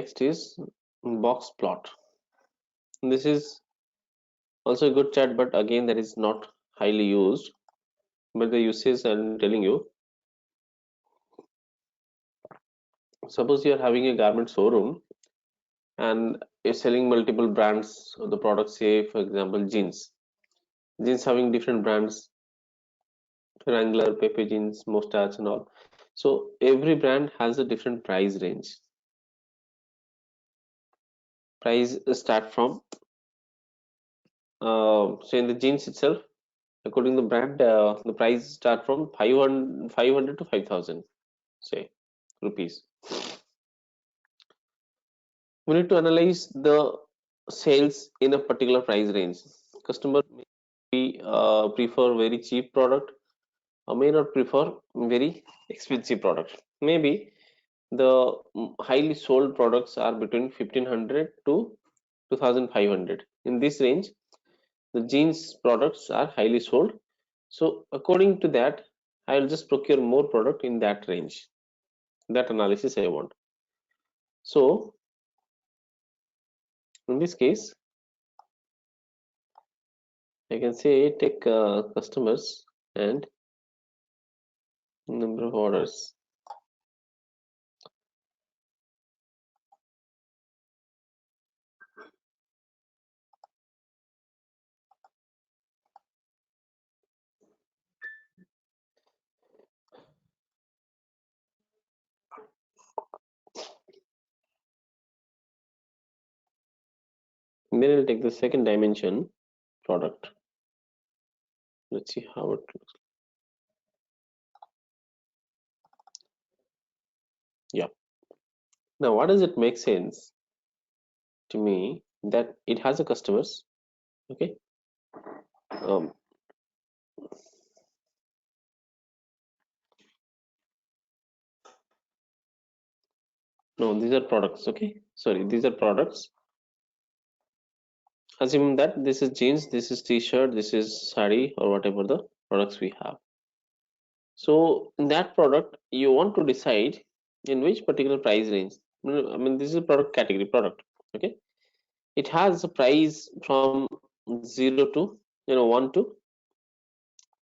Next is box plot. This is also a good chart, but again that is not highly used. But the usage I'm telling you, suppose you are having a garment showroom and you're selling multiple brands of the product, say for example jeans. Jeans having different brands, Wrangler, Pepe jeans, Mustache and all. So every brand has a different price range. Price start from so in the jeans itself, according to the brand, the price start from 500 to 5,000, say, rupees. We need to analyze the sales in a particular price range. Customer may prefer very cheap product or may not prefer very expensive product. Maybe the highly sold products are between 1,500 to 2,500. In this range, the jeans products are highly sold. So according to that, I will just procure more product in that range. That analysis I want. So in this case, I can say take customers and number of orders. Then I'll take the second dimension, product. Let's see how it looks. Yeah. Now, what does it make sense to me that it has a customers? Okay. No, these are products. Okay. Sorry, these are products. Assume that this is jeans, this is t-shirt, this is sari, or whatever the products we have. So in that product, you want to decide in which particular price range. I mean, this is a product category product. Okay, it has a price from 0 to 1 to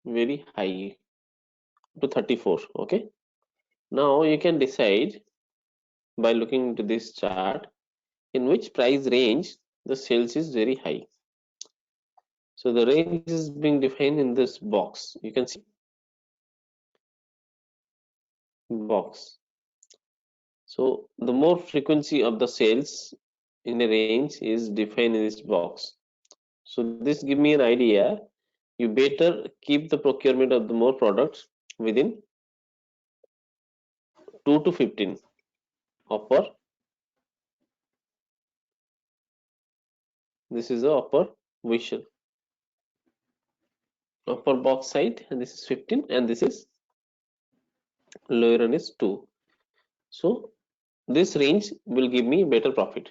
very high to 34. Okay, now you can decide by looking into this chart in which price range the sales is very high. So the range is being defined in this box. You can see box. So the more frequency of the sales in a range is defined in this box. So this give me an idea. You better keep the procurement of the more products within 2 to 15 upper. This is the upper visual upper box side, and this is 15, and this is lower one is 2. So this range will give me better profit.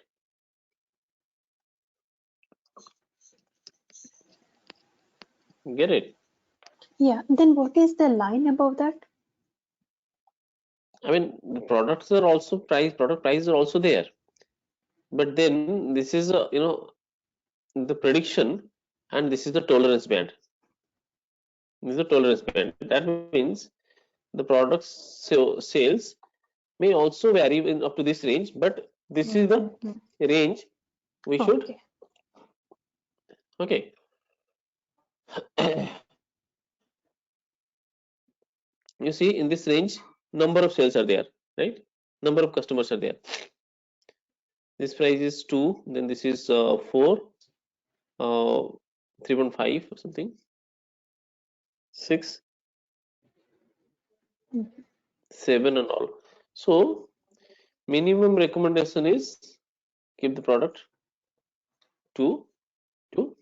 Get it? Yeah. Then what is the line above that? I mean, the products are also product prices are also there, but then this is a the prediction, and this is the tolerance band. This is the tolerance band. That means the products sales may also vary in up to this range, but this is the range we should. Okay. You see, in this range, number of sales are there, right? Number of customers are there. This price is 2, then this is 4, 3.5 or something, 6, 7 and all. So minimum recommendation is keep the product 2 to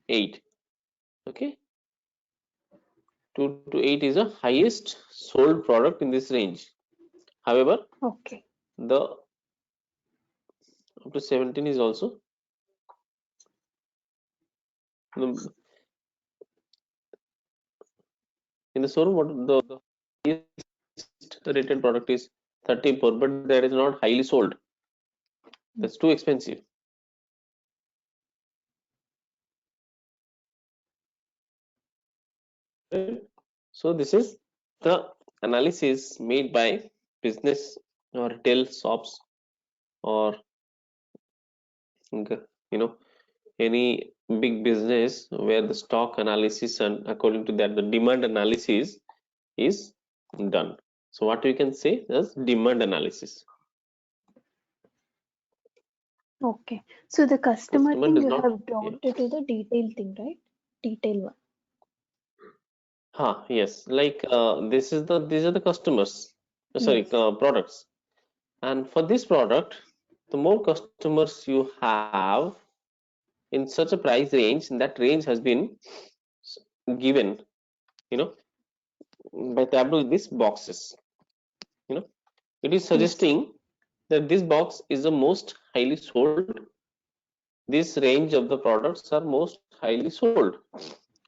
8. Okay, 2 to 8 is the highest sold product in this range. However, okay, the up to 17 is also in the showroom. What the highest rated product is 34, but that is not highly sold. That's too expensive. Right? So this is the analysis made by business or retail shops, or you know, any big business where the stock analysis and according to that the demand analysis is done. So what we can say is demand analysis. Okay. So the customer Customer thing does you not, have yeah. dropped it to the detail thing, right? Detail one. Yes, like these are the customers, sorry, Yes. products. And for this product, the more customers you have in such a price range, that range has been given, you know, by Tableau these boxes. You know, it is Yes. suggesting that this box is the most highly sold. This range of the products are most highly sold.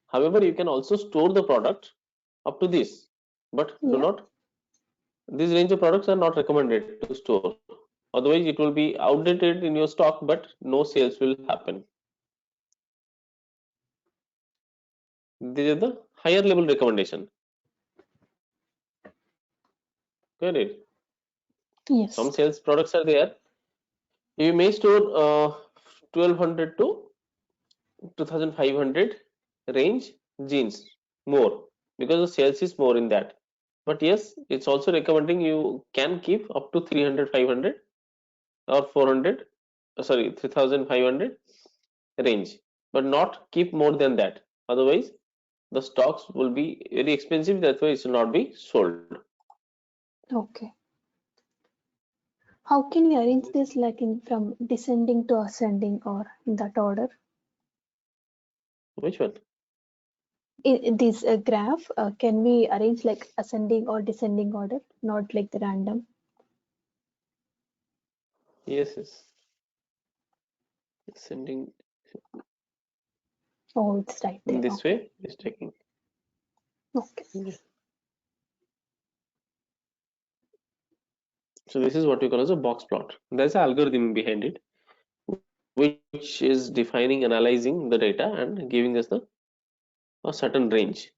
However, you can also store the product up to this, but do Yeah. not. This range of products are not recommended to store. Otherwise, it will be outdated in your stock, but no sales will happen. These are the higher level recommendation. Got it? Yes. Some sales products are there. You may store 1200 to 2500 range jeans more because the sales is more in that. But yes, it's also recommending you can keep up to 300, 500 or 400, sorry, 3500 range, but not keep more than that. Otherwise, the stocks will be very expensive. That's why it should not be sold. Okay. How can we arrange this like in from descending to ascending or in that order? Which one? In this graph, can we arrange like ascending or descending order, not like the random? Yes, yes. Sending Oh, it's right in there. this Okay. way is taking. Okay. Yeah. So this is what we call as a box plot. There's an algorithm behind it, which is defining, analyzing the data and giving us the a certain range.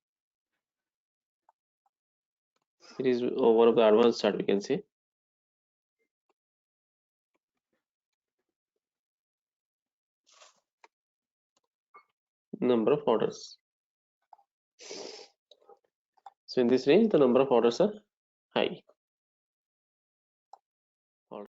It is one of the advanced chart we can say. Number of orders. So in this range, the number of orders are high.